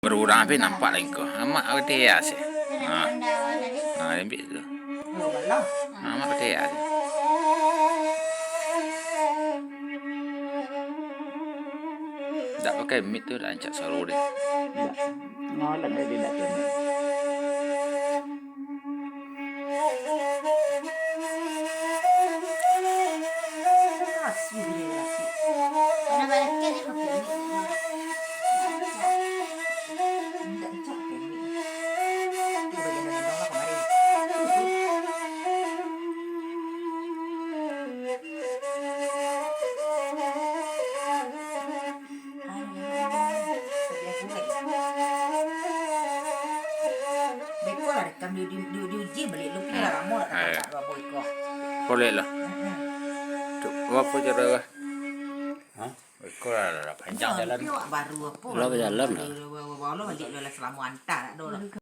Berurang api nampak lah kau. Amak dia sih. Lembik tu. Amak dia sih. Tak pakai mic tu dah ancak suara dia. Nolak dia tidak kena. Rekam diuji balik lu punya ramu lah kata boy kok. Boleh lah. Tu apa cara lah? Kau lah panjang jalan. Baru apa? Lo berjalan lah. Baru balik lu selama antar.